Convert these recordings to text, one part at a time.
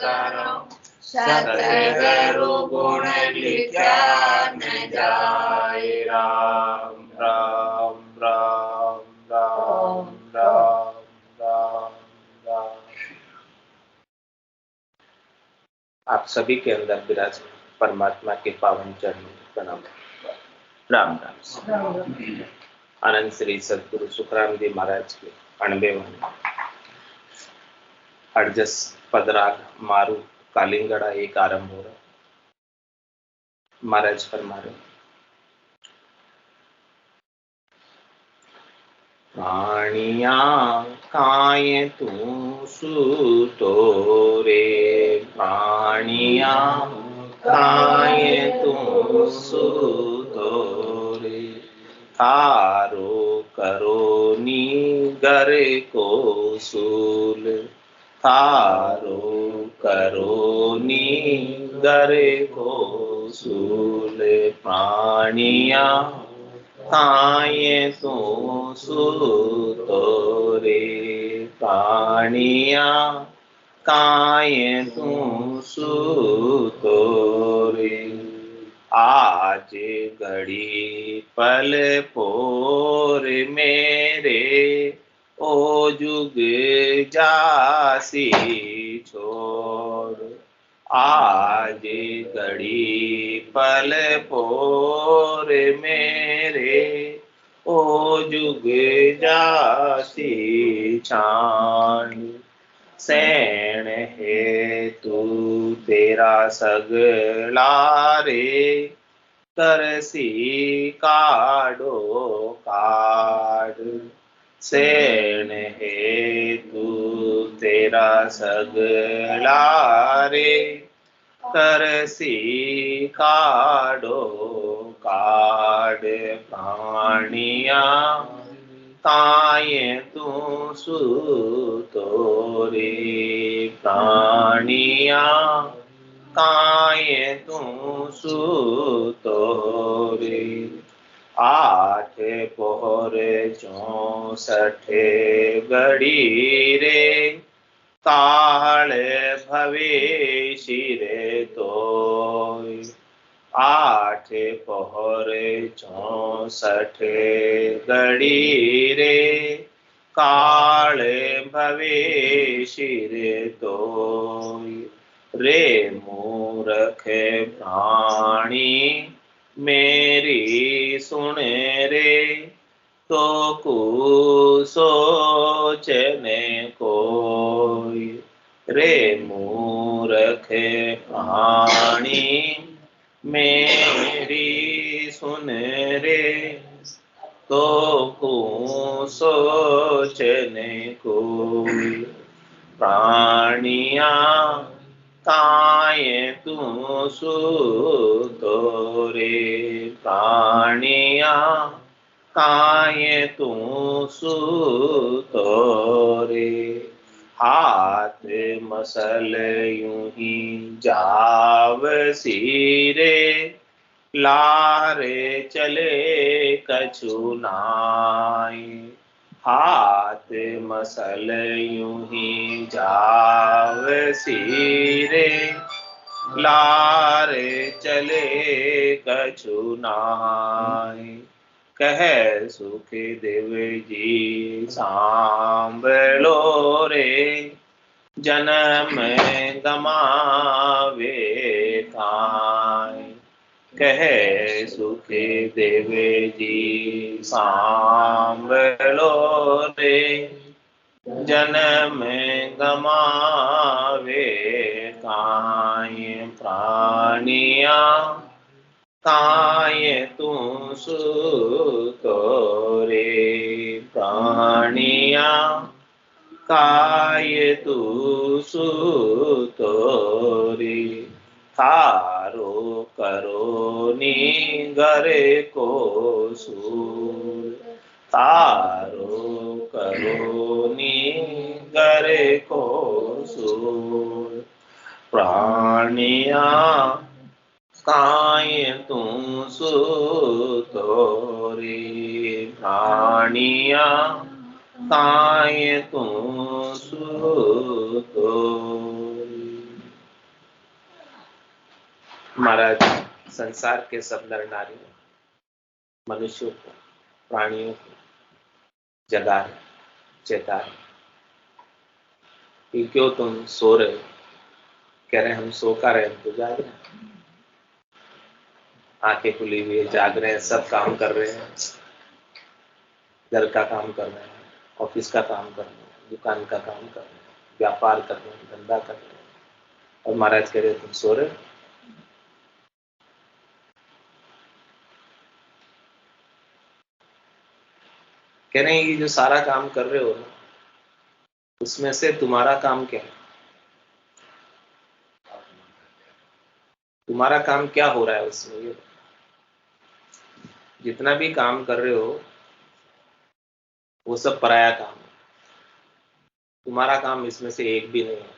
करो, सतगुरु गुण लिखा न जाए। राम राम राम राम राम राम राम। आप सभी के अंदर विराज परमात्मा के पावन चरणों में प्रणाम। राम राम। आनंद श्री सदगुरु सुखराम जी महाराज के 98वां अड़जस पदराग मारू कालिंगड़ा एक आरंभ हो रहा। महाराज फरमा रहे, प्राणिया काय तू सूतो रे, प्राणिया काय तू सूतो रे, थारो करो नीगर को सूल, थारो करो नीगर को सूल, प्राणिया काय तू सूतो रे, प्राणिया काय तू सूतो रे, आज घड़ी पल पोर मेरे, ओ जुग जासी छोड़, आज घड़ी पल पोर मेरे, ओ जुग जासी छान, सैन है तू तेरा सगला रे, तरसी काडो काड, सैन है तू तेरा सगला रे, तरसी काडो काड, प्राणिया काय तू सूतो रे, प्राणिया काय तू सूतो रे, 8 पोहर 64 घड़ी रे, काल भवे शिरे तोय, 8 पोहर 64 घड़ी रे, काल भवे शिरे तोय, रे मूर्ख प्राणी मेरी सुन रे, तो को सोचने कोई, रे मूर्ख प्राणी मेरी सुन रे, तो को सोचने कोई, प्राणिया काय तू सूतो रे, प्राणिया काय तू सूतो रे, हाथ मसल यूं ही जावसी रे, लारे चले कछु नाई, हाथ मसल यूं ही जावसी रे, लारे चले कछु नाई, कह सुखदेव जी सांभलो रे, जन्म गमावे काई, कह सुखदेव जी सांभलो रे, जन्म गमावे काई, प्राणिया काय तू सूतो रे, प्राणिया काय तू सूतो रे, थारो करो नीगर को सूल, तारो करो नीगर को सूल, प्राणिया काय तू सूतो रे, प्राणिया काय तू सूतो रे। महाराज संसार के सब नर नारियों, मनुष्यों को, प्राणियों को जगा रहे, चेता रहे कि क्यों तुम सो रहे हो। कह रहे हम सो का रहे, हम तो जाग रहे हैं, आंखें खुली हुई है, जाग रहे हैं, सब काम कर रहे हैं, घर का काम कर रहे हैं, ऑफिस का काम कर रहे हैं, दुकान का काम कर रहे हैं, व्यापार कर रहे हैं, धंधा कर रहे हैं, और महाराज कह रहे तुम सो रहे हो। कह रहे हैं ये जो सारा काम कर रहे हो ना, उसमें से तुम्हारा काम क्या है? तुम्हारा काम क्या हो रहा है उसमें? ये जितना भी काम कर रहे हो वो सब पराया काम है, तुम्हारा काम इसमें से एक भी नहीं है।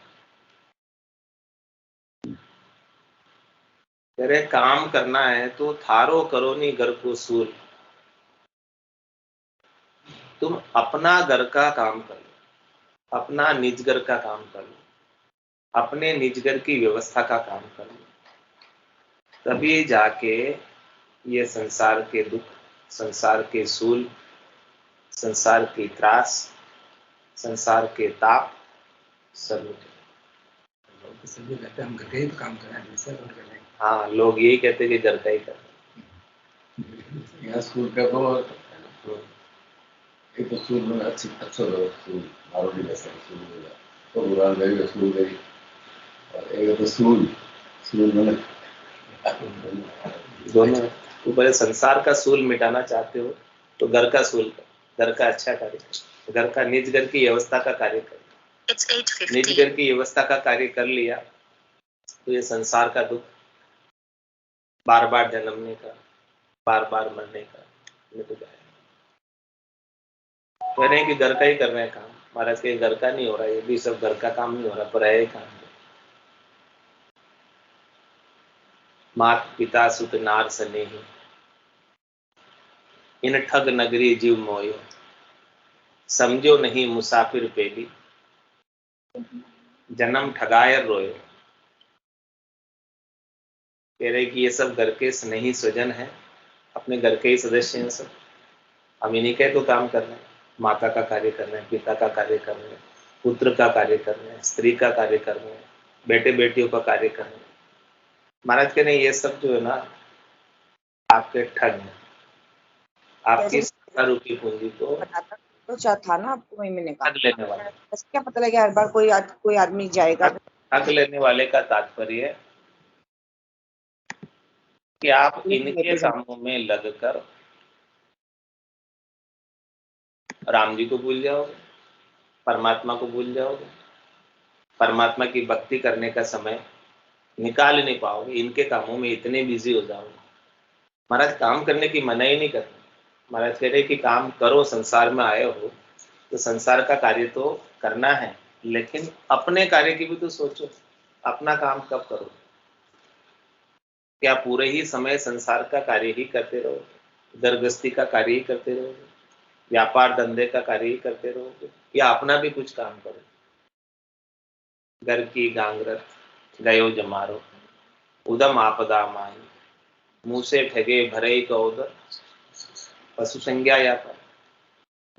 कह रहे काम करना है तो थारो करो नहीं घर को सूर, तुम अपना घर का काम कर लो, अपना निज घर का काम कर लो, अपने निज घर की व्यवस्था का काम कर लो, तभी जाके ये संसार के दुख, संसार के सूल, संसार की त्रास, संसार के ताप सब मिटे। सभी कहते हैं हम घर का ही तो काम कर रहे हैं, सर और कर रहे हैं। हाँ, लोग यही कहते हैं कि घर का ही कर रहे हैं। यहाँ स्कूल का तो एक तो स्कूल में अच्छा स्कूल मारोड़ी का स्कूल मिला तो बुरान गई स्कूल गई, और एक तो स्कूल में दोनों। तो पहले संसार का सूल मिटाना चाहते हो तो घर का सूल, घर का अच्छा कार्य कर, घर का निज घर की व्यवस्था का कार्य कर, निज घर की व्यवस्था का कार्य कर लिया तो ये संसार का दुख, बार बार जन्मने का, बार बार मरने का मिट जाएगा। कह रहे हैं कि घर का ही कर रहे हैं काम। महाराज के घर का नहीं हो रहा, ये भी सब घर का काम नहीं हो रहा, पराया काम है। मात पिता सुत नार स्नेही, इन ठग नगरी जीव मोयो, समझो नहीं मुसाफिर पेली, जन्म ठगायर रोयो। कह रहे कि ये सब घर के स्नेही स्वजन हैं, अपने घर के ही सदस्य हैं सब, हम इन्हीं के तो काम कर रहे हैं, माता का कार्य कर रहे हैं, पिता का कार्य कर रहे हैं, पुत्र का कार्य कर रहे हैं, स्त्री का कार्य कर रहे हैं, बेटे बेटियों का कार्य कर रहे हैं। महाराज कह रहे ये सब जो है ना आपके ठग हैं, आपकी संसार रूपी पूंजी को तो था ना आपको, मैंने कहा ठग लेने वाले। बस क्या पता लगे हर बार कोई आदमी जाएगा। ठग लेने वाले का तात्पर्य है कि आप इनके कामों में लगकर राम जी को भूल जाओगे, परमात्मा को भूल जाओगे, परमात्मा की भक्ति करने का समय निकाल ही नहीं पाओगे, इनके कामों में इतने बिजी हो जाओगे। महाराज काम करने की मना ही नहीं करते, महाराज कह रहे कि काम करो, संसार में आए हो तो संसार का कार्य तो करना है, लेकिन अपने कार्य की भी तो सोचो, अपना काम कब करो? क्या पूरे ही समय संसार का कार्य ही करते रहोगे, घर गृहस्थी का कार्य ही करते रहोगे, व्यापार धंधे का कार्य ही करते रहोगे, या अपना भी कुछ काम करो? घर की गांगरत गयो जमारो, उदम आपदा माही, मुंह से ठगे भरे का उदर, पशु संज्ञा या पर।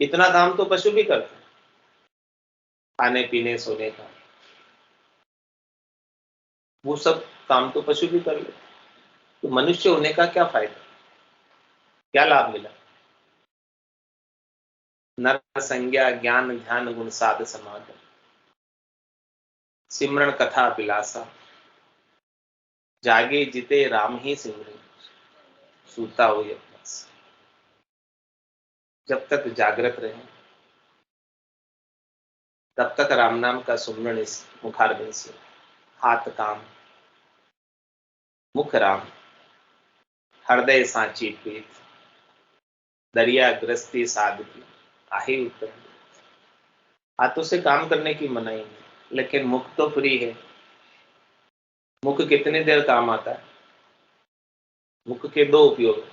इतना काम तो पशु भी करते हैं, खाने पीने सोने का, वो सब काम तो पशु भी कर ले। तो मनुष्य होने का क्या फायदा, क्या लाभ मिला? नर संज्ञा ज्ञान ध्यान गुण साध समाधि, सिमरण कथा विलासा, जागे जिते राम ही सिमरन, सूता हो अभ्यास। जब तक जागृत रहे तब तक राम नाम का सुमरण इस मुखारबिंद से, हाथ काम मुख राम, हृदय सांची प्रीत, दरिया ग्रस्ती साधकी आही उत्तर। हाथों से काम करने की मनाही नहीं, लेकिन मुख तो फ्री है। मुख कितनी देर काम आता है? मुख के दो उपयोग है।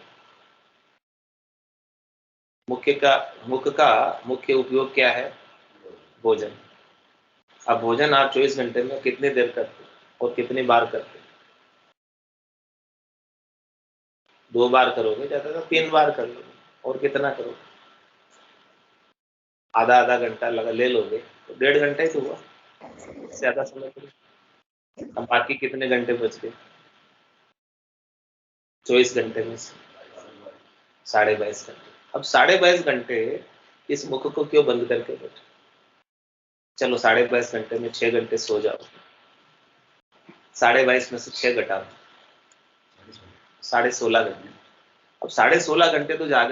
मुख का मुख्य उपयोग क्या है? भोजन। अब भोजन आप 24 घंटे में कितनी देर करते हो और कितनी बार करते हो? 2 बार करोगे, ज्यादा तो 3 बार कर लोगे, और कितना करोगे? आधा आधा घंटा लगा ले लोगे तो 1.5 घंटा ही तो हुआ, ज्यादा समय तो नहीं। अब बाकी कितने घंटे बच गए? 24 घंटे में से 22.5 घंटे। अब 22.5 घंटे इस मुख को क्यों बंद करके बैठे? चलो 22.5 घंटे में 6 घंटे सो जाओ, 22.5 में से 6 घटाओ, 16.5 घंटे। अब 16.5 घंटे तो जाग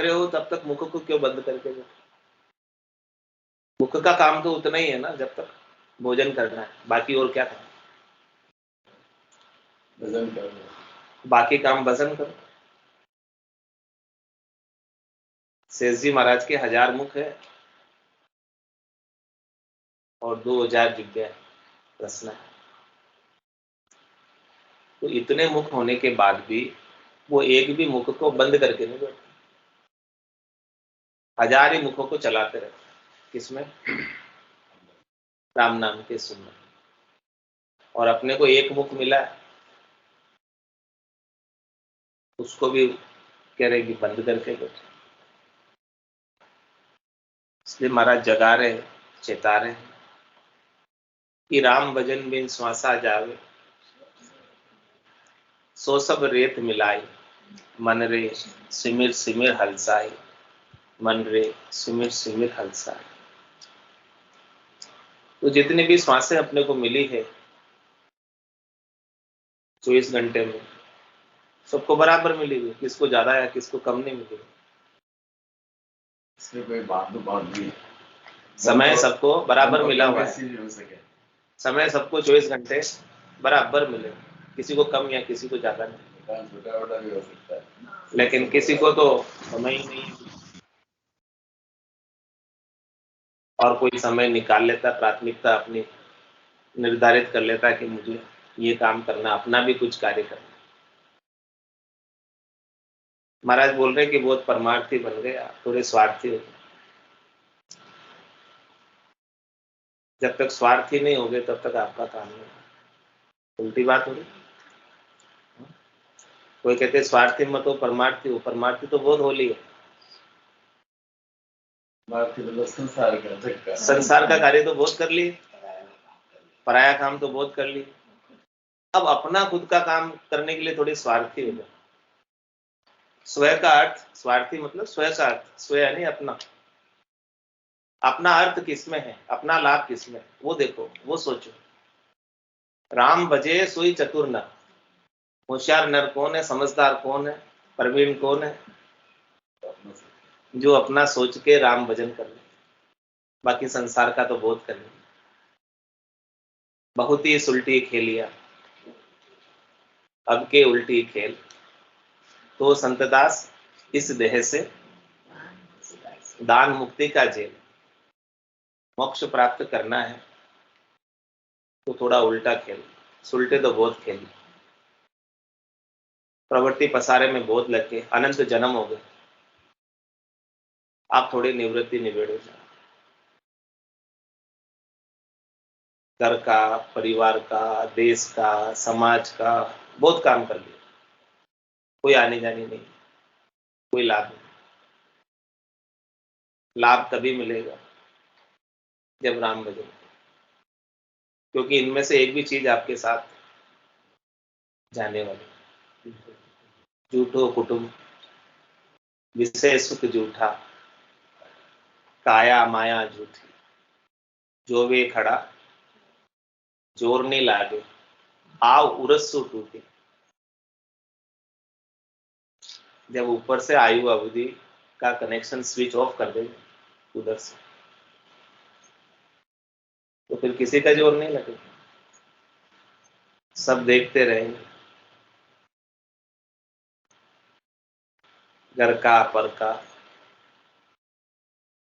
रहे हो, तब तक मुख को क्यों बंद करके बैठे? मुख का काम तो उतना ही है ना, जब तक भोजन करना है, बाकी और क्या करना? भजन करना, बाकी काम भजन करो। शेष जी महाराज के 1000 मुख है और 2000 जिज्ञा रचना है, तो इतने मुख होने के बाद भी वो एक भी मुख को बंद करके नहीं बैठते, 1000 ही मुखों को चलाते रहते। किसमें? राम नाम के सुनने। और अपने को एक मुख मिला है, उसको भी कह रहे कि बंद करके बैठे। इसलिए महाराज जगा रहे, चेता रहे कि राम भजन बिन श्वासा जावे, सो सब रेत मिलाई, मन रे सिमिर सिमिर हलसाई, मन रे सिमिर सिमिर हलसाई। तो जितनी भी श्वासें अपने को मिली है 24 घंटे में, सबको बराबर मिली हुई, किसको ज्यादा या किसको कम नहीं मिली। इसमें कोई बात नहीं, समय सबको बराबर मिला हुआ है, हो सके। समय सबको 24 घंटे बराबर मिले, किसी को कम या किसी को ज्यादा नहीं। छोटा बड़ा भी हो सकता है, लेकिन किसी को तो समय ही नहीं, और कोई समय निकाल लेता, प्राथमिकता अपनी निर्धारित कर लेता कि मुझे ये काम करना, अपना भी कुछ कार्य करना। महाराज बोल रहे कि बहुत परमार्थी बन गए, थोड़े स्वार्थी हो गए। जब तक स्वार्थी नहीं होगे तब तक आपका काम नहीं होगा। उल्टी बात होगी। कोई कहते स्वार्थी मत हो, परमार्थी हो। परमार्थी तो बहुत होली है, संसार का कार्य तो बहुत कर लिए, पराया काम तो बहुत कर लिए। अब अपना खुद का काम करने के लिए थोड़ी स्वार्थी हो जाए। स्वयं का अर्थ, स्वार्थी मतलब स्वयं का अर्थ, स्वयं यानी अपना। अपना अर्थ किसमें है, अपना लाभ किसमें है, वो देखो, वो सोचो। राम भजे सोई चतुर नर। होशियार नर कौन है, समझदार कौन है, प्रवीण कौन है? जो अपना सोच के राम भजन कर ले। बाकी संसार का तो बहुत कर ले। बहुत ही सुलटी खेलिया, अब के उल्टी खेल। तो संतदास इस देह से दान मुक्ति का जेल, मोक्ष प्राप्त करना है तो थोड़ा उल्टा खेल। सुलटे तो बहुत खेली, प्रवृत्ति पसारे में बहुत लग के अनंत जन्म हो गए। आप थोड़ी निवृत्ति निबेड़ो। घर का, परिवार का, देश का, समाज का बहुत काम कर लिया, कोई आने जाने नहीं, कोई लाभ नहीं। लाभ तभी मिलेगा जब राम भजन, क्योंकि इनमें से एक भी चीज आपके साथ जाने वाली। झूठो कुटुंब, विषय सुख झूठा, काया माया झूठी, जो वे खड़ा जोर नहीं लागे, आव उरस्सु टूटे। जब ऊपर से आयु अवधि का कनेक्शन स्विच ऑफ कर देंगे उधर से, तो फिर किसी का जोर नहीं लगेगा, सब देखते रहेंगे। घर का, पर का,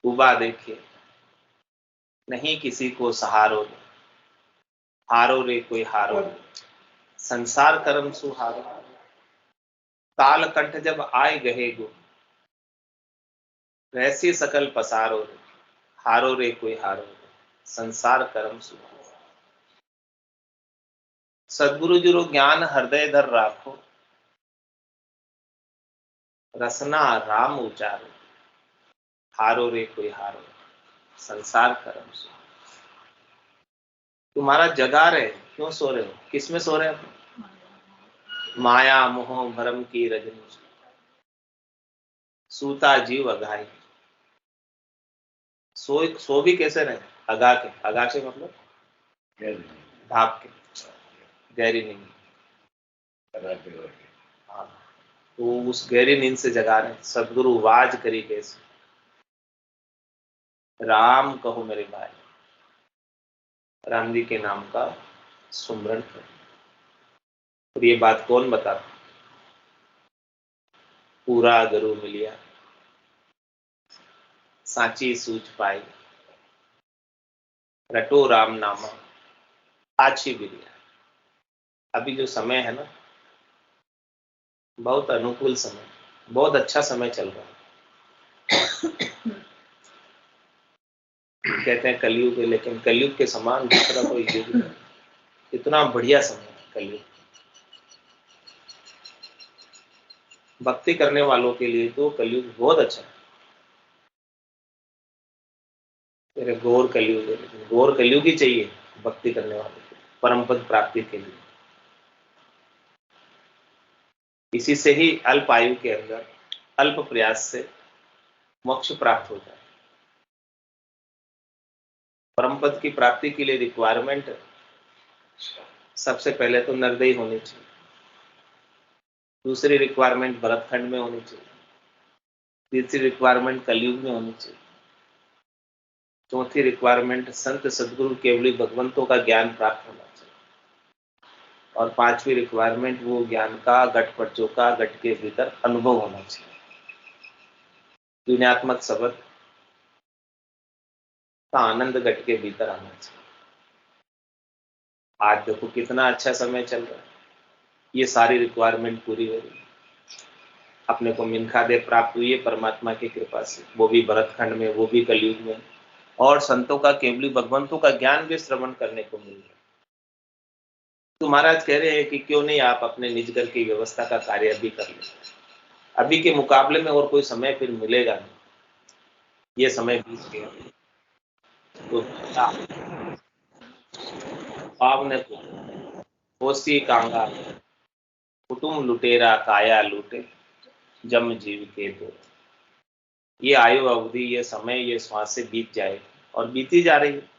डूबा देखे, नहीं किसी को सहारो रे, हारो रे कोई हारो रे, संसार कर्म सुहारो। काल कंठ जब आए गहे गो, वैसी सकल पसारो रे, हारो रे कोई हारो रे, संसार कर्म सुहारो। सद्गुरु जी रो ज्ञान हृदय धर राखो, रसना राम उचारो, हारो रे कोई हारो, संसार करम सो। तुम्हारा जगा रहे, क्यों सो रहे हो? किसमें सो रहे हो? माया मोह भरम की रजनी, सूता जीव अघाई। सो भी कैसे रहे? अगा के। अगा के मतलब ढाप के, गहरी नींद। हाँ, तो उस गहरी नींद से जगा रहे। सदगुरु वाज करी कैसे, राम कहो मेरे भाई, राम जी के नाम का सुमरन करो। और ये बात कौन बताता? पूरा गुरु मिलिया, सांची सूझ पाई, रटो राम नामा, आछी बिरिया। अभी जो समय है ना, बहुत अनुकूल समय, बहुत अच्छा समय चल रहा है। कहते हैं कलयुग है, लेकिन कलयुग के समान दूसरा कोई युग नहीं। इतना बढ़िया समय है कलयुग। भक्ति करने वालों के लिए तो कलयुग बहुत अच्छा है। मेरे घोर कलयुग है, लेकिन घोर कलयुग ही चाहिए भक्ति करने वालों को परम पद प्राप्ति के लिए। इसी से ही अल्प आयु के अंदर अल्प प्रयास से मोक्ष प्राप्त होता है। परम पद की प्राप्ति के लिए रिक्वायरमेंट सबसे पहले तो निर्दयी होनी चाहिए, दूसरी रिक्वायरमेंट भरतखंड में होनी चाहिए, तीसरी रिक्वायरमेंट कलयुग में होनी चाहिए, चौथी रिक्वायरमेंट संत सदगुरु केवली भगवंतों का ज्ञान प्राप्त होना चाहिए, और पांचवी रिक्वायरमेंट वो ज्ञान का घट पटचों का घट के भीतर अनुभव होना चाहिए। दुनियात्मक शब्द का आनंद घट के भीतर आना चाहिए। आज देखो कितना अच्छा समय चल रहा है, ये सारी रिक्वायरमेंट पूरी हो रही है। अपने को मिनखा देव प्राप्त हुई है परमात्मा की कृपा से, वो भी भरतखंड में, वो भी कलयुग में, और संतों का केवली भगवंतों का ज्ञान भी श्रवण करने को मिल रहा है। तो महाराज कह रहे हैं कि क्यों नहीं आप अपने निज घर की व्यवस्था का कार्य भी कर लें। अभी के मुकाबले में और कोई समय फिर मिलेगा नहीं, ये समय बीत गया। तो आपने कोसी कांगा, कुटुम लुटेरा काया लूटे, जम जीव के दो। ये आयु अवधि, ये समय, ये श्वास से बीत जाएगी और बीती जा रही है।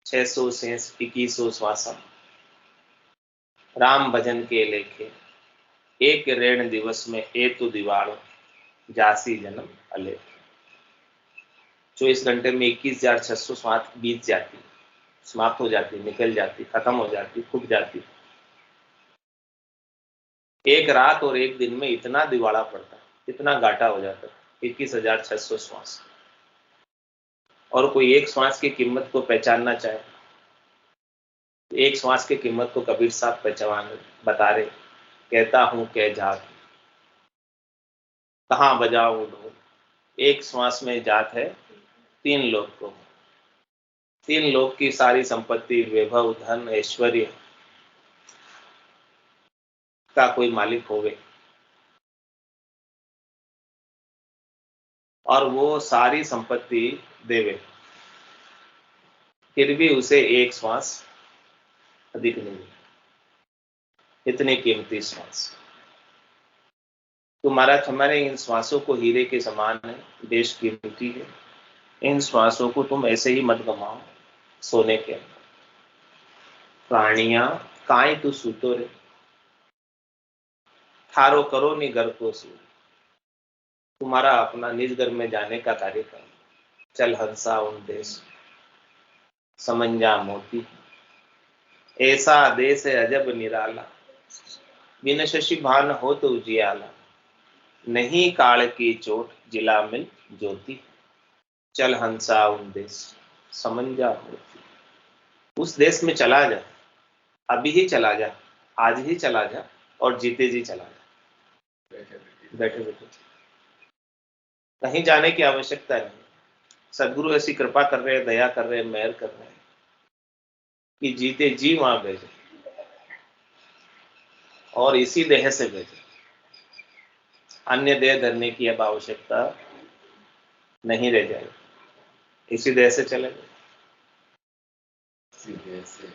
600 से 2100 श्वासा, राम भजन के लेखे, एक ऋण दिवस में एतु दिवाड़ो, जासी जन्म अलेख। 24 घंटे में 21,600 श्वास बीत जाती, समाप्त हो जाती, निकल जाती, खत्म हो जाती, फूट जाती। एक रात और एक दिन में इतना दिवाड़ा पड़ता, इतना घाटा हो जाता, 21,600 श्वास। और कोई एक श्वास की कीमत को पहचानना चाहे, एक श्वास की कीमत को कबीर साहब पहचान बता रहे, कहता हूं कह जात, कहां बजाऊं ढोल, एक श्वास में जात है 3 लोग को, 3 लोग की सारी संपत्ति, वैभव, धन, ऐश्वर्य का कोई मालिक होवे, और वो सारी संपत्ति देवे, फिर भी उसे एक श्वास अधिक नहीं, इतनी कीमती श्वास। तो महाराज हमारे इन श्वासों को हीरे के समान है, देश कीमती है, इन श्वासों को तुम ऐसे ही मत गमाओ सोने के अंदर। प्राणिया काई तू सूतो रे, थारो करो नी घर को सू। तुम्हारा अपना निज घर में जाने का कार्य कर, चल हंसा उन देश, समंजा मोती, ऐसा देश है अजब निराला, बिन शशि भान हो तो उजियाला, नहीं काल की चोट जिला मिल ज्योति, चल हंसा उन देश, समंजा मोती। उस देश में चला जा, अभी ही चला जा, आज ही चला जा, और जीते जी चला जा, बैठे बैठे। कहीं जाने की आवश्यकता नहीं। सदगुरु ऐसी कृपा कर रहे हैं, दया कर रहे हैं, मेहर कर रहे हैं कि जीते जी वहां भेजे। और इसी देह से भेजे, अन्य देह धरने की अब आवश्यकता नहीं रह जाएगी, इसी देह से चलेगा।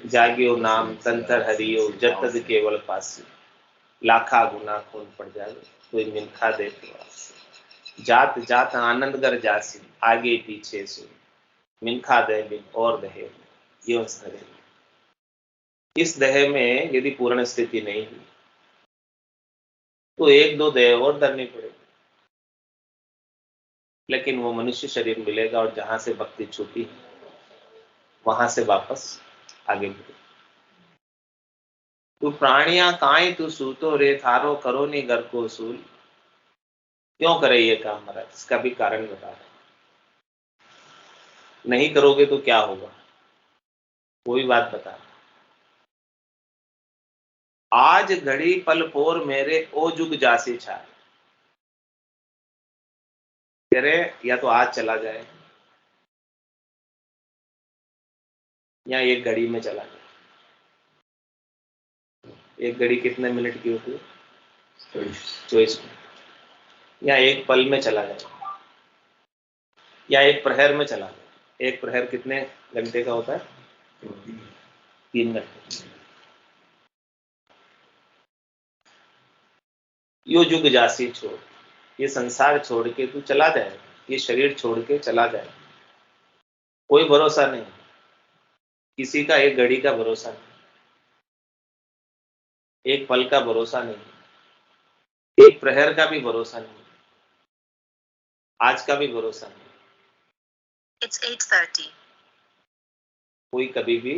जागियो नाम तंतर हरियो जतद केवल पासी, लाखा गुना खून पड़ जाए कोई मिलखा दे तो जात जात आनंद कर जासी, आगे पीछे सुन मिलखा दे बिन और दहे यो स्थले। इस देह में यदि पूर्ण स्थिति नहीं हुई तो एक दो देह और धरनी पड़ेगी, लेकिन वो मनुष्य शरीर मिलेगा और जहां से भक्ति छूटी वहां से वापस आगे बढ़े। तू प्राणिया काई तू सूतो रे, थारो करो नी घर को सूल। क्यों करे ये काम महाराज, इसका भी कारण बता रहे। नहीं करोगे तो क्या होगा, वो भी बात बता। आज घड़ी पल पोर मेरे ओ जुग जासी छाए। कह रहे या तो आज चला जाए या एक घड़ी में चला जाए। एक घड़ी कितने मिनट की होती है? 24 मिनट। या एक पल में चला जाए या एक प्रहर में चला जाए। एक प्रहर कितने घंटे का होता है? 3 घंटे। यो जुग जासी छोड़, ये संसार छोड़ के तू चला जाए, ये शरीर छोड़ के चला जाए। कोई भरोसा नहीं, किसी का एक घड़ी का भरोसा नहीं, एक पल का भरोसा नहीं, एक प्रहर का भी भरोसा नहीं, आज का भी भरोसा नहीं। It's 8:30। कोई कभी भी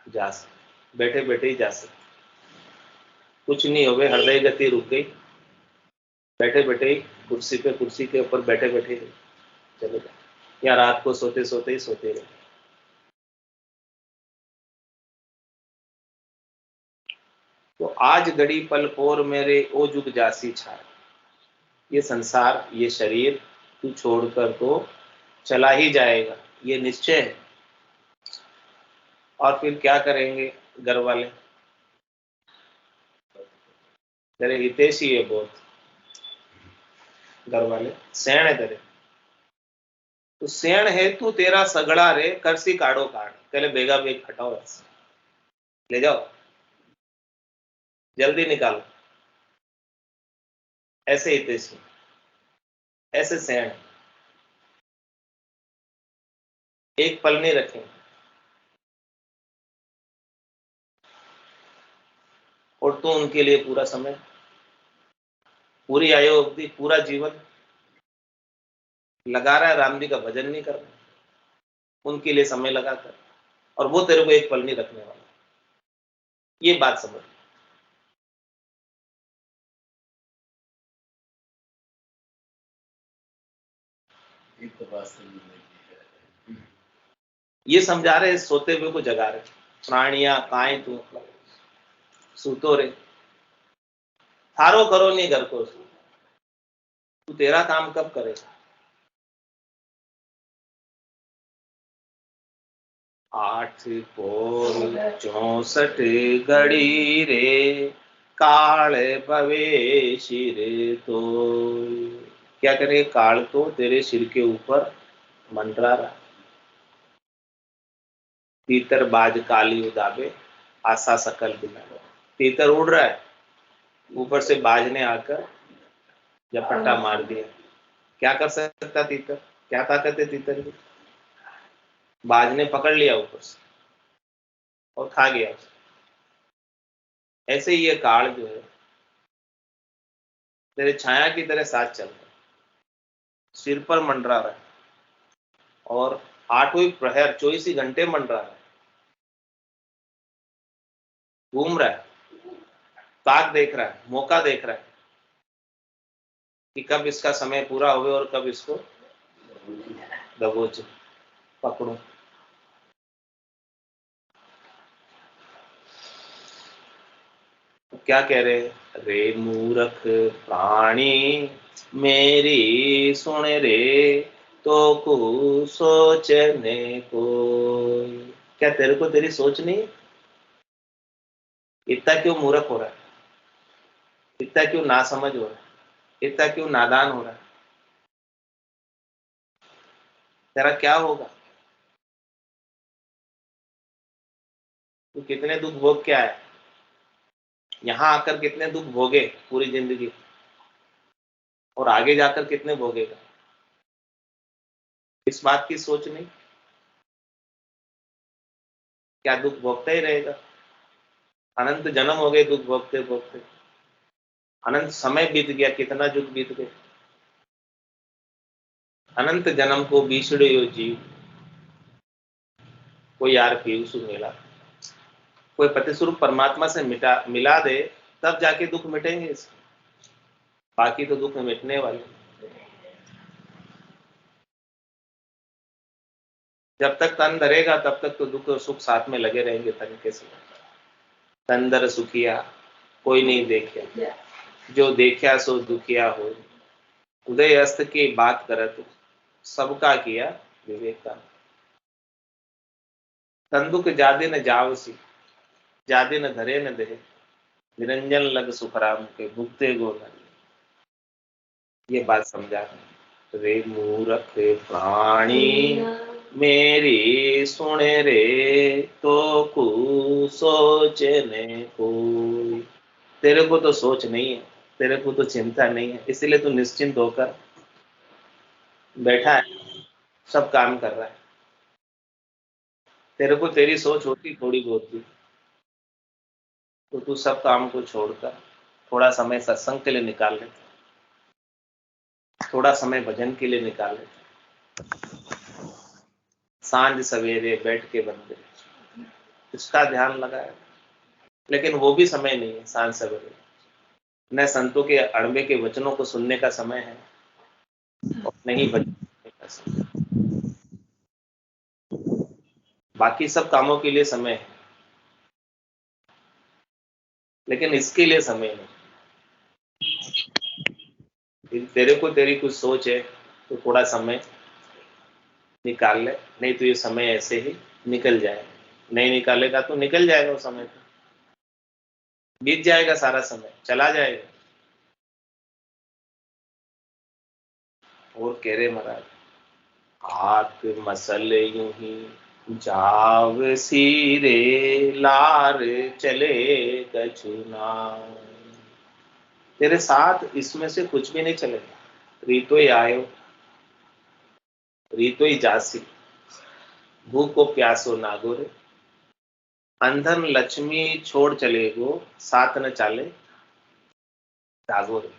जा सकता, बैठे बैठे ही जा सकता, कुछ नहीं हो गए, हृदय गति रुक गई, बैठे बैठे ही कुर्सी के ऊपर बैठे बैठे ही चले जाए, या रात को सोते सोते ही सोते रहे। तो आज घड़ी पल पोर मेरे ओ जुग जासी छाए। ये संसार, ये शरीर तू छोड़कर तो चला ही जाएगा, ये निश्चय है। और फिर क्या करेंगे घर वाले? तेरे हितेशी है बहुत, घर वाले सैण है तेरे, तो सैण है तू तेरा सगड़ा रे, करसी काढ़ो काढ़। पहले बेगा बेग हटाओ, ले जाओ, जल्दी निकालो। ऐसे हितेशी, ऐसे सैण, एक पल नहीं रखेंगे। और तू उनके लिए पूरा समय, पूरी आयु अवधि, पूरा जीवन लगा रहा है, राम जी का भजन नहीं कर रहा, उनके लिए समय लगाकर, और वो तेरे को एक पल नहीं रखने वाला। ये बात समझ। ये समझा रहे, सोते हुए को जगा रहे। प्राणिया काए तू सूतो रे, थारो करो नहीं घर को सू। तू तेरा काम कब करेगा? 8 पोर 64 घड़ी रे, काल भवेशी रे तो। क्या करे? काल तो तेरे सिर के ऊपर मंडरा रहा। तीतर बाज काली उदाबे, आशा सकल बिना। तीतर उड़ रहा है, ऊपर से बाज ने आकर झपट्टा मार दिया। क्या कर सकता तीतर? क्या ताकत है तीतर की? बाज ने पकड़ लिया ऊपर से और खा गया। ऐसे ही ये काल जो है तेरे छाया की तरह साथ चल रहा है, सिर पर मंडरा रहा है, और 8वें प्रहर 24 ही घंटे मंडरा रहा है, घूम रहा है, ताक देख रहा है, मौका देख रहा है कि कब इसका समय पूरा हुए और कब इसको दबोच पकड़ो। क्या कह रहे? रे मूर्ख प्राणी मेरी सुन रे, तो को सोचने को। क्या तेरे को तेरी सोच नहीं? इतना क्यों मूर्ख हो रहा है? इतना क्यों नासमझ हो रहा है, इतना क्यों नादान हो रहा है? तेरा क्या होगा? तू कितने दुख भोग के आया, यहां आकर कितने दुख भोगे पूरी जिंदगी, और आगे जाकर कितने भोगेगा? इस बात की सोच नहीं? क्या दुख भोगता ही रहेगा? अनंत जन्म हो गए दुख भोगते भोगते, अनंत समय बीत गया, कितना दुख बीत गया। अनंत जन्म को बीसड़े यो जीव, कोई यार पीयूष मिला, कोई प्रतिस्वरूप परमात्मा से मिला दे, तब जाके दुख मिटेंगे इसके, बाकी तो दुख मिटने वाले। जब तक तन धरेगा तब तक तो दुख और सुख साथ में लगे रहेंगे तन के साथ। तन धर सुखिया कोई नहीं देखिया, जो देखिया सो दुखिया हो। उदय अस्त की बात करत, सबका किया विवेक का। तन दुख जादे न जावसी, जादे न धरे न दे, निरंजन लग सुखराम के भुगते गो न। ये बात समझा रे मूर्ख प्राणी, मेरी सुन रे तो कु सोचने कोई। तेरे को तो सोच नहीं है, तेरे को तो चिंता नहीं है, इसलिए तू निश्चिंत होकर बैठा है, सब काम कर रहा है। तेरे को तेरी सोच होती थोड़ी बहुत भी, तो तू सब काम को छोड़कर थोड़ा समय सत्संग के लिए निकाल लेता, थोड़ा समय भजन के लिए निकाल लेता, सांझ सवेरे बैठ के बंदे इसका ध्यान लगाया। लेकिन वो भी समय नहीं है सांझ सवेरे, न संतों के अड़बे के वचनों को सुनने का समय है और नहीं भजन करने का समय। बाकी सब कामों के लिए समय है, लेकिन इसके लिए समय नहीं। तेरे को तेरी कुछ सोच है तो थोड़ा समय निकाल ले, नहीं तो ये समय ऐसे ही निकल जाएगा। नहीं निकालेगा तो निकल जाएगा, वो समय तो बीत जाएगा, सारा समय चला जाएगा। और कह रहे महाराज, हाथ मसल यूं ही जाव सीरे, लार चले कछुना। तेरे साथ इसमें से कुछ भी नहीं चलेगा। रीतो ही आयो, रीतो ही जासी, भूख को प्यासो नागोरे, अंधन लक्ष्मी छोड़ चले गो, साथ न चाले धागोरे।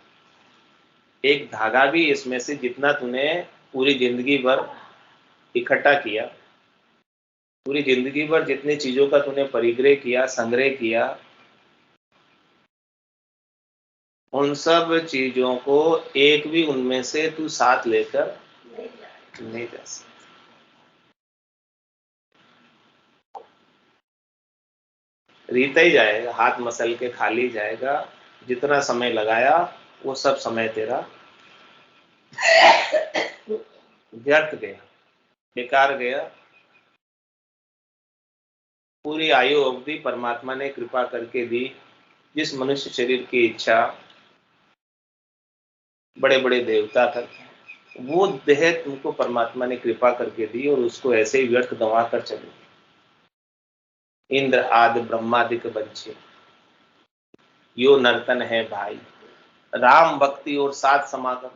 एक धागा भी इसमें से जितना तूने पूरी जिंदगी भर इकट्ठा किया, पूरी जिंदगी भर जितनी चीजों का तूने परिग्रह किया, संग्रह किया, उन सब चीजों को एक भी उनमें से तू साथ लेकर नहीं जा सकता। रीता ही जाएगा, हाथ मसल के खाली जाएगा। जितना समय लगाया वो सब समय तेरा व्यर्थ गया, बेकार गया। पूरी आयु अवधि परमात्मा ने कृपा करके दी। जिस मनुष्य शरीर की इच्छा बड़े बड़े देवता करते हैं, वो देह तुमको परमात्मा ने कृपा करके दी और उसको ऐसे ही व्यर्थ गंवा कर चले। इंद्र आदि ब्रह्मादिक बंचे, यो नर्तन है भाई, राम भक्ति और साथ समागम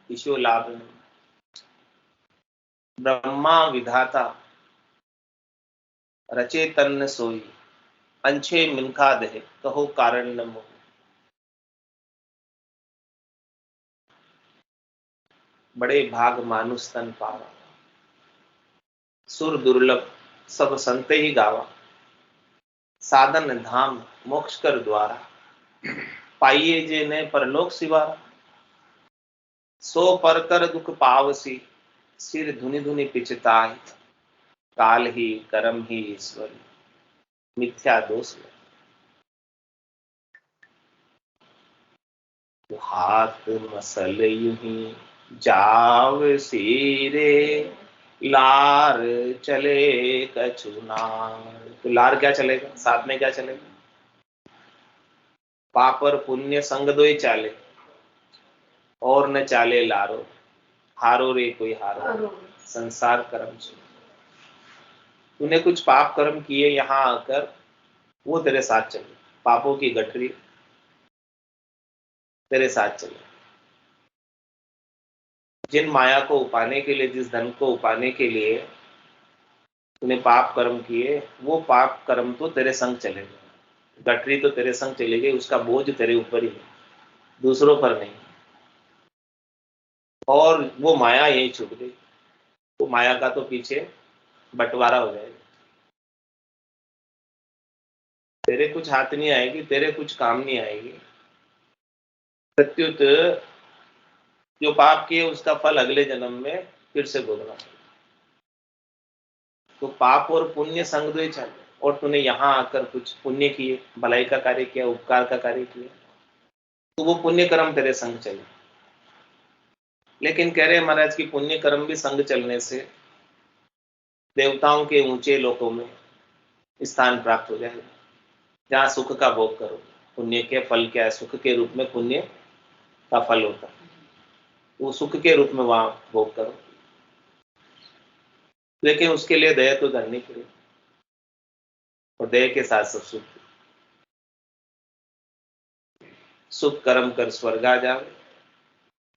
ईशो लाभ नहीं। ब्रह्मा विधाता रचे तन्न सोई, अंछे मिनखा दे कहो कारण न मोह। बड़े भाग मानुष तन पावा, सुर दुर्लभ सब संत ही गावा। साधन धाम मोक्ष कर द्वारा, पाइये जे ने परलोक सिवारा। सो पर कर दुख पावसी, सिर धुनि धुनि पिचताई। काल ही कर्म ही ईश्वर, मिथ्या दोष में। हाथ मसल यूं ही जाव सीरे, लार चले कछुना। तो लार क्या चलेगा, साथ में क्या चलेगा? पाप और पुण्य संग दोई चाले, और न चाले लारो, हारो रे कोई हारो, संसार कर्म से। तूने कुछ पाप कर्म किए यहाँ आकर, वो तेरे साथ चले, पापों की गठरी तेरे साथ चले। जिन माया को उपाने के लिए, जिस धन को उपाने के लिए तूने पाप कर्म किए, वो पाप कर्म तो तेरे संग चलेगा, गठरी तो तेरे संग चलेगी, उसका बोझ तेरे ऊपर ही है, दूसरों पर नहीं। और वो माया यही छूट गई, वो माया का तो पीछे बंटवारा हो जाएगा, तेरे कुछ हाथ नहीं आएगी, तेरे कुछ काम नहीं आएगी। प्रत्युत जो पाप किए उसका फल अगले जन्म में फिर से भोगना। तो पाप और पुण्य संग दो चल, और तूने यहाँ आकर कुछ पुण्य किए, भलाई का कार्य किया, उपकार का कार्य किया, तो वो पुण्य कर्म तेरे संग चले। लेकिन कह रहे महाराज की पुण्य कर्म भी संग चलने से देवताओं के ऊंचे लोकों में स्थान प्राप्त हो जाएगा, जहां सुख का भोग करो। पुण्य के फल क्या है? सुख के रूप में पुण्य का फल होता है, वो सुख के रूप में वहां भोग करो। लेकिन उसके लिए दया तो धरनी पड़ेगी, और दया के साथ सब सुख। शुभ कर्म कर स्वर्गा जावे,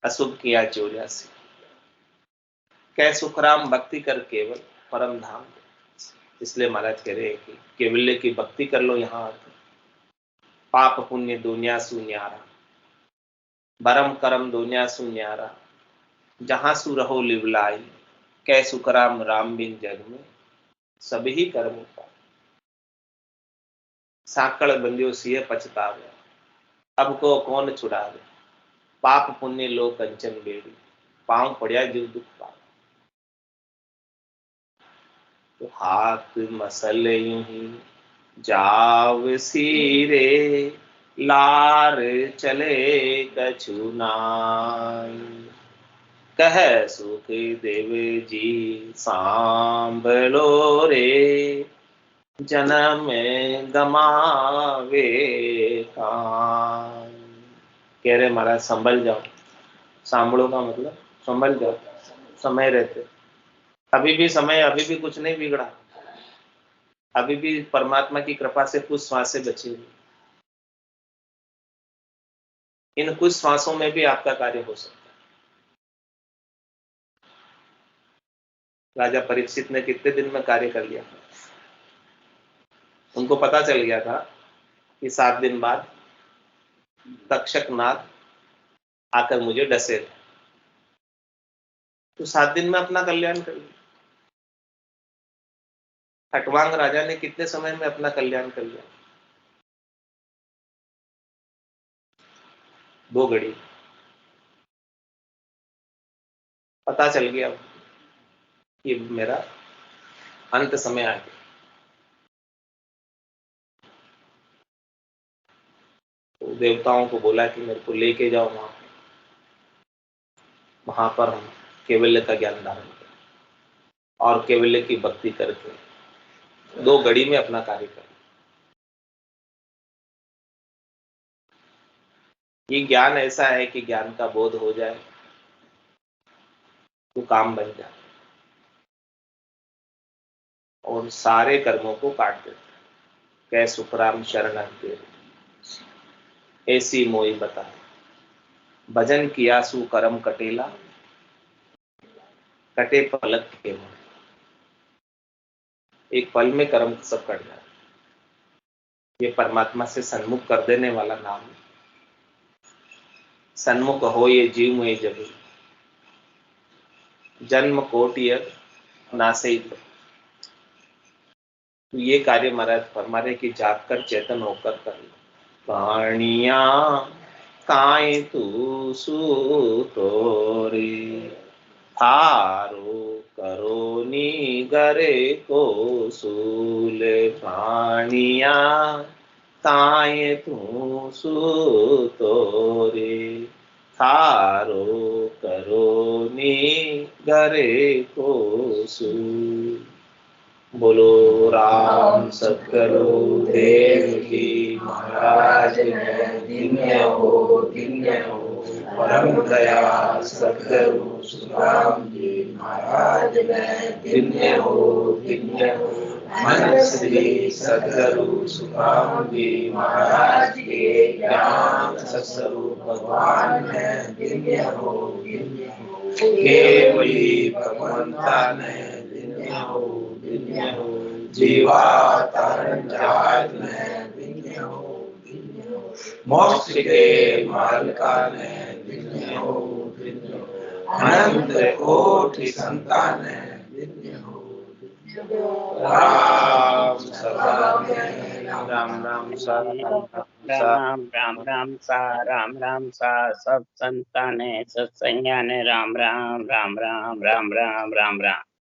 अशुभ किया चोरिया से। कह सुखराम भक्ति कर केवल परम धाम। इसलिए महाराज कह रहे हैं कि केवल्य की भक्ति कर लो यहाँ आकर, पाप पुण्य दुनिया सुन्यारा, बरम करम दुनिया सुन्यारा, जहां सु रहो लिवलाई, कह सुखराम राम बिन जग में सभी कर्म उपाय। साकड़ बंदियों सिए पछतावे, अब को कौन छुड़ावे, पाप पुण्य लो कंचन बेड़ी, पांव पड़िया जीव दुख पा। तो हाथ मसल यूं ही जाव सीरे, लार चले कछु नाई, कह सुख देव जी सांभलो रे, जन्म गमावे कान। कह रहे महाराज संभल जाओ, सांभलो का मतलब संभल जाओ, समय रहते। अभी भी समय, अभी भी कुछ नहीं बिगड़ा, अभी भी परमात्मा की कृपा से कुछ श्वासें बची हुई। इन कुछ श्वासों में भी आपका कार्य हो सकता है। राजा परीक्षित ने कितने दिन में कार्य कर लिया? उनको पता चल गया था कि 7 दिन बाद तक्षक नाग आकर मुझे डसे, तो 7 दिन में अपना कल्याण कर लिया। खटवांग राजा ने कितने समय में अपना कल्याण कर लिया? 2 घड़ी। पता चल गया कि मेरा अंत समय आ गया। तो देवताओं को बोला कि मेरे को लेके जाओ वहां पर हम केवल्य का ज्ञान धारण करें, और केवल्य की भक्ति करके 2 घड़ी में अपना कार्य करें। ये ज्ञान ऐसा है कि ज्ञान का बोध हो जाए तो काम बन जाए, और सारे कर्मों को काट देते। कै सुखराम शरण तेरे, ऐसी मोई बता, भजन किया सु कर्म कटेला, कटे पलक के मन। एक पल में कर्म सब कट जाए। ये परमात्मा से सन्मुख कर देने वाला नाम है। सन्मुख हो ये जीव में जब, जन्म कोटि नासे। तो ये कार्य महाराज फरमा रहे कि जाग कर चेतन होकर कर लो। पाणिया काए तू सुतोरे, थारो करो नी गरे को सूल। पाणिया काए तू सुतोरे, थारो करो नी गरे को सूल। बोलो राम सतगुरु देव की महाराज ने धन्य हो परम दया सतगुरु सुखराम जी महाराज ने धन्य हो मन श्री सतगुरु सुखराम जी महाराज के ज्ञान सत्स्वरूप भगवान ने धन्य हो केवली भगवंता ने धन्य हो जीवा तारण जहाज में धन्य हो मोक्ष के मालिका ने धन्य हो अनंत कोटि संतान ने धन्य हो राम सदा में राम राम सा राम राम सा सब संताने सत्संज्ञा ने राम राम राम राम राम राम राम राम।